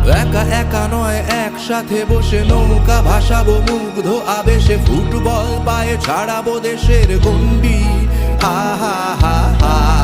একা একা নয়, একসাথে বসে নৌকা ভাসাবো মুগ্ধ আবেশে, ফুটবল পায়ে ছাড়াবো দেশের গন্ডি। হা হা হা হা।